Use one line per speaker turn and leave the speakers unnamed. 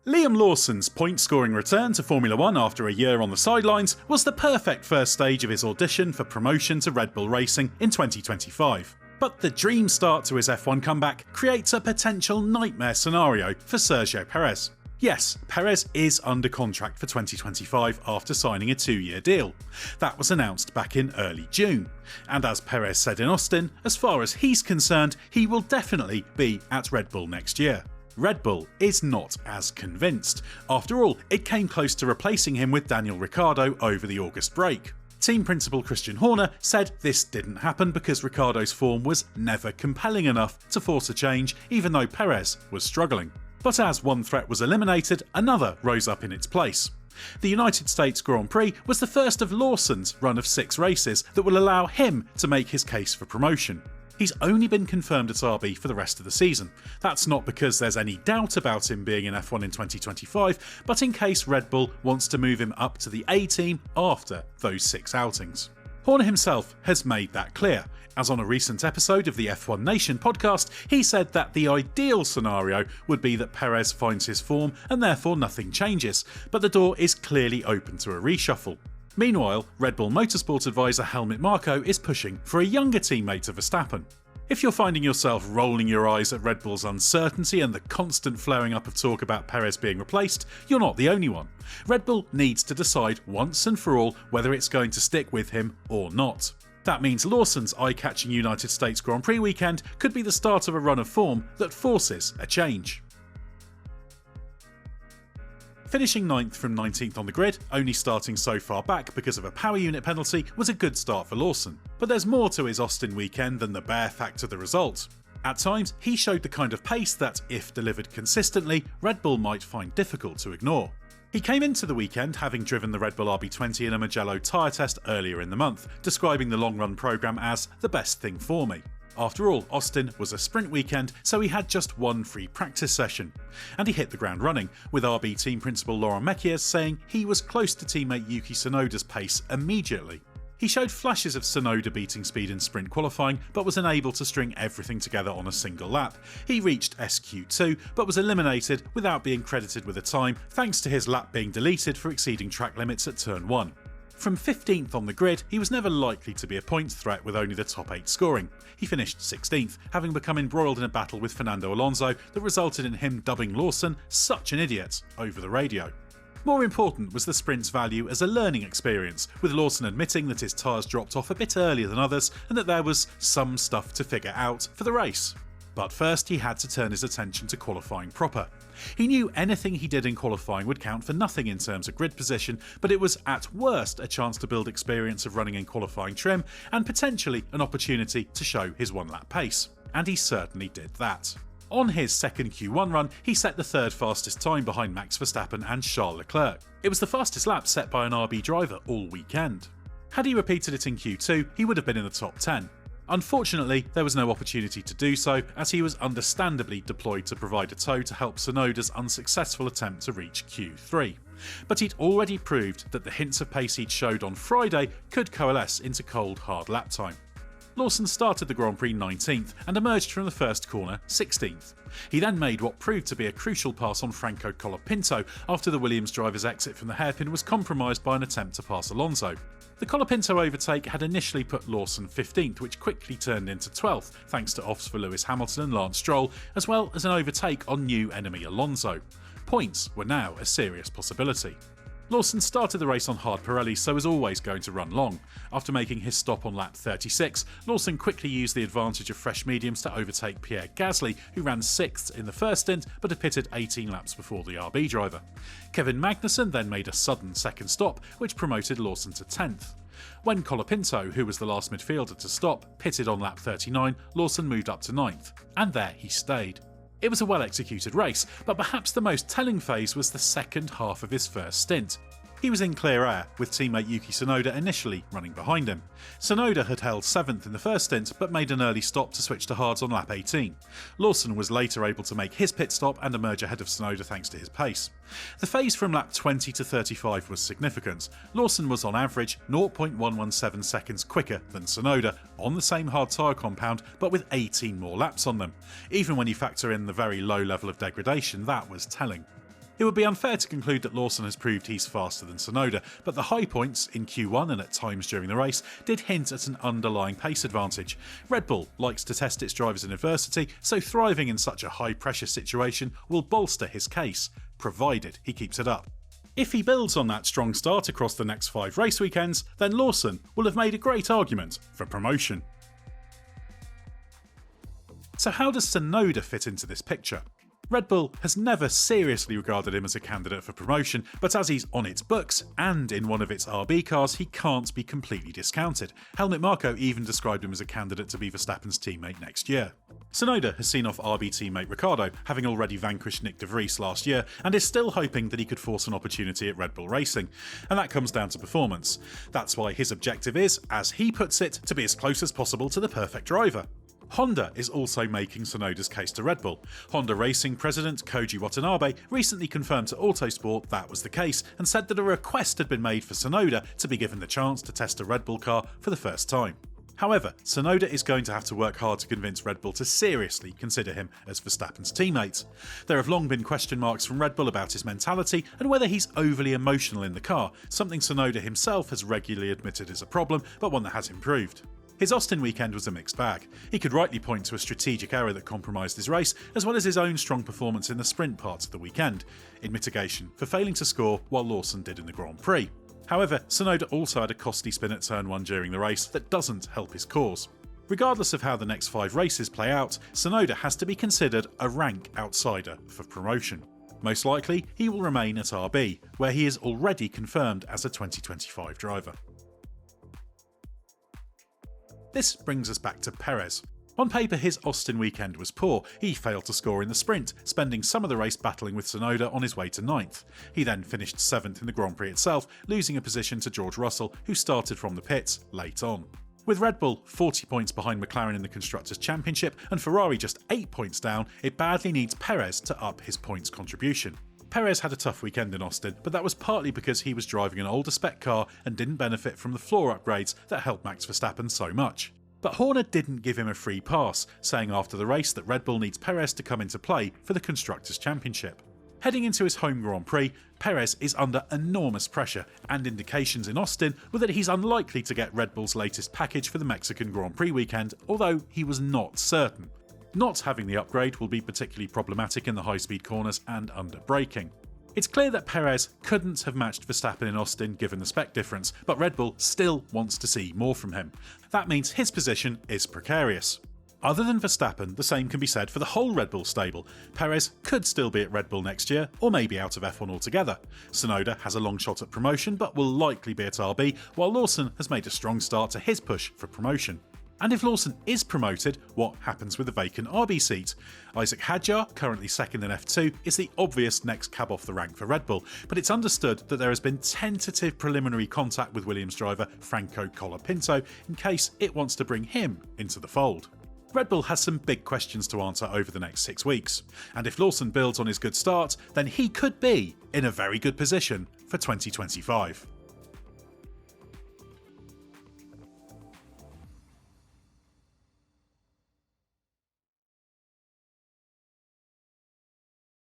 Liam Lawson's point-scoring return to Formula 1 after a year on the sidelines was the perfect first stage of his audition for promotion to Red Bull Racing in 2025. But the dream start to his F1 comeback creates a potential nightmare scenario for Sergio Perez. Yes, Perez is under contract for 2025 after signing a 2-year deal. That was announced back in early June. And as Perez said in Austin, as far as he's concerned, he will definitely be at Red Bull next year. Red Bull is not as convinced. After all, it came close to replacing him with Daniel Ricciardo over the August break. Team principal Christian Horner said this didn't happen because Ricciardo's form was never compelling enough to force a change, even though Perez was struggling. But as one threat was eliminated, another rose up in its place. The United States Grand Prix was the first of Lawson's run of 6 races that will allow him to make his case for promotion. He's only been confirmed at RB for the rest of the season. That's not because there's any doubt about him being in F1 in 2025, but in case Red Bull wants to move him up to the A team after those 6 outings. Horner himself has made that clear, as on a recent episode of the F1 Nation podcast, he said that the ideal scenario would be that Perez finds his form and therefore nothing changes, but the door is clearly open to a reshuffle. Meanwhile, Red Bull Motorsport advisor Helmut Marko is pushing for a younger teammate of Verstappen. If you're finding yourself rolling your eyes at Red Bull's uncertainty and the constant flaring up of talk about Perez being replaced, you're not the only one. Red Bull needs to decide once and for all whether it's going to stick with him or not. That means Lawson's eye-catching United States Grand Prix weekend could be the start of a run of form that forces a change. Finishing 9th from 19th on the grid, only starting so far back because of a power unit penalty, was a good start for Lawson. But there's more to his Austin weekend than the bare fact of the result. At times, he showed the kind of pace that, if delivered consistently, Red Bull might find difficult to ignore. He came into the weekend having driven the Red Bull RB20 in a Mugello tyre test earlier in the month, describing the long-run programme as the best thing for me. After all, Austin was a sprint weekend, so he had just one free practice session. And he hit the ground running, with RB team principal Laurent Mekies saying he was close to teammate Yuki Tsunoda's pace immediately. He showed flashes of Tsunoda beating speed in sprint qualifying, but was unable to string everything together on a single lap. He reached SQ2, but was eliminated without being credited with a time, thanks to his lap being deleted for exceeding track limits at turn 1. From 15th on the grid, he was never likely to be a points threat with only the top 8 scoring. He finished 16th, having become embroiled in a battle with Fernando Alonso that resulted in him dubbing Lawson such an idiot over the radio. More important was the sprint's value as a learning experience, with Lawson admitting that his tyres dropped off a bit earlier than others and that there was some stuff to figure out for the race. But first he had to turn his attention to qualifying proper. He knew anything he did in qualifying would count for nothing in terms of grid position, but it was at worst a chance to build experience of running in qualifying trim and potentially an opportunity to show his one-lap pace. And he certainly did that. On his second Q1 run, he set the 3rd fastest time behind Max Verstappen and Charles Leclerc. It was the fastest lap set by an RB driver all weekend. Had he repeated it in Q2, he would have been in the top 10. Unfortunately, there was no opportunity to do so, as he was understandably deployed to provide a tow to help Tsunoda's unsuccessful attempt to reach Q3. But he'd already proved that the hints of pace he'd showed on Friday could coalesce into cold, hard lap time. Lawson started the Grand Prix 19th and emerged from the first corner 16th. He then made what proved to be a crucial pass on Franco Colapinto after the Williams driver's exit from the hairpin was compromised by an attempt to pass Alonso. The Colapinto overtake had initially put Lawson 15th, which quickly turned into 12th thanks to offs for Lewis Hamilton and Lance Stroll, as well as an overtake on new enemy Alonso. Points were now a serious possibility. Lawson started the race on hard Pirelli, so was always going to run long. After making his stop on lap 36, Lawson quickly used the advantage of fresh mediums to overtake Pierre Gasly, who ran 6th in the first stint but had pitted 18 laps before the RB driver. Kevin Magnussen then made a sudden second stop, which promoted Lawson to 10th. When Colapinto, who was the last midfielder to stop, pitted on lap 39, Lawson moved up to 9th, and there he stayed. It was a well-executed race, but perhaps the most telling phase was the second half of his first stint. He was in clear air, with teammate Yuki Tsunoda initially running behind him. Tsunoda had held 7th in the first stint, but made an early stop to switch to hards on lap 18. Lawson was later able to make his pit stop and emerge ahead of Tsunoda thanks to his pace. The phase from lap 20 to 35 was significant. Lawson was on average 0.117 seconds quicker than Tsunoda, on the same hard tyre compound, but with 18 more laps on them. Even when you factor in the very low level of degradation, that was telling. It would be unfair to conclude that Lawson has proved he's faster than Tsunoda, but the high points in Q1 and at times during the race did hint at an underlying pace advantage. Red Bull likes to test its drivers in adversity, so thriving in such a high-pressure situation will bolster his case, provided he keeps it up. If he builds on that strong start across the next 5 race weekends, then Lawson will have made a great argument for promotion. So how does Tsunoda fit into this picture? Red Bull has never seriously regarded him as a candidate for promotion, but as he's on its books and in one of its RB cars, he can't be completely discounted. Helmut Marko even described him as a candidate to be Verstappen's teammate next year. Tsunoda has seen off RB teammate Ricciardo, having already vanquished Nick de Vries last year, and is still hoping that he could force an opportunity at Red Bull Racing, and that comes down to performance. That's why his objective is, as he puts it, to be as close as possible to the perfect driver. Honda is also making Tsunoda's case to Red Bull. Honda Racing president Koji Watanabe recently confirmed to Autosport that was the case and said that a request had been made for Tsunoda to be given the chance to test a Red Bull car for the first time. However, Tsunoda is going to have to work hard to convince Red Bull to seriously consider him as Verstappen's teammate. There have long been question marks from Red Bull about his mentality and whether he's overly emotional in the car, something Tsunoda himself has regularly admitted is a problem, but one that has improved. His Austin weekend was a mixed bag. He could rightly point to a strategic error that compromised his race, as well as his own strong performance in the sprint parts of the weekend, in mitigation for failing to score while Lawson did in the Grand Prix. However, Tsunoda also had a costly spin at turn 1 during the race that doesn't help his cause. Regardless of how the next 5 races play out, Tsunoda has to be considered a rank outsider for promotion. Most likely, he will remain at RB, where he is already confirmed as a 2025 driver. This brings us back to Perez. On paper, his Austin weekend was poor. He failed to score in the sprint, spending some of the race battling with Tsunoda on his way to 9th. He then finished 7th in the Grand Prix itself, losing a position to George Russell, who started from the pits late on. With Red Bull 40 points behind McLaren in the Constructors' Championship and Ferrari just 8 points down, it badly needs Perez to up his points contribution. Perez had a tough weekend in Austin, but that was partly because he was driving an older spec car and didn't benefit from the floor upgrades that helped Max Verstappen so much. But Horner didn't give him a free pass, saying after the race that Red Bull needs Perez to come into play for the Constructors' Championship. Heading into his home Grand Prix, Perez is under enormous pressure, and indications in Austin were that he's unlikely to get Red Bull's latest package for the Mexican Grand Prix weekend, although he was not certain. Not having the upgrade will be particularly problematic in the high-speed corners and under braking. It's clear that Perez couldn't have matched Verstappen in Austin given the spec difference, but Red Bull still wants to see more from him. That means his position is precarious. Other than Verstappen, the same can be said for the whole Red Bull stable. Perez could still be at Red Bull next year, or maybe out of F1 altogether. Tsunoda has a long shot at promotion, but will likely be at RB, while Lawson has made a strong start to his push for promotion. And if Lawson is promoted, what happens with the vacant RB seat? Isaac Hadjar, currently second in F2, is the obvious next cab off the rank for Red Bull, but it's understood that there has been tentative preliminary contact with Williams driver Franco Colapinto in case it wants to bring him into the fold. Red Bull has some big questions to answer over the next 6 weeks, and if Lawson builds on his good start, then he could be in a very good position for 2025.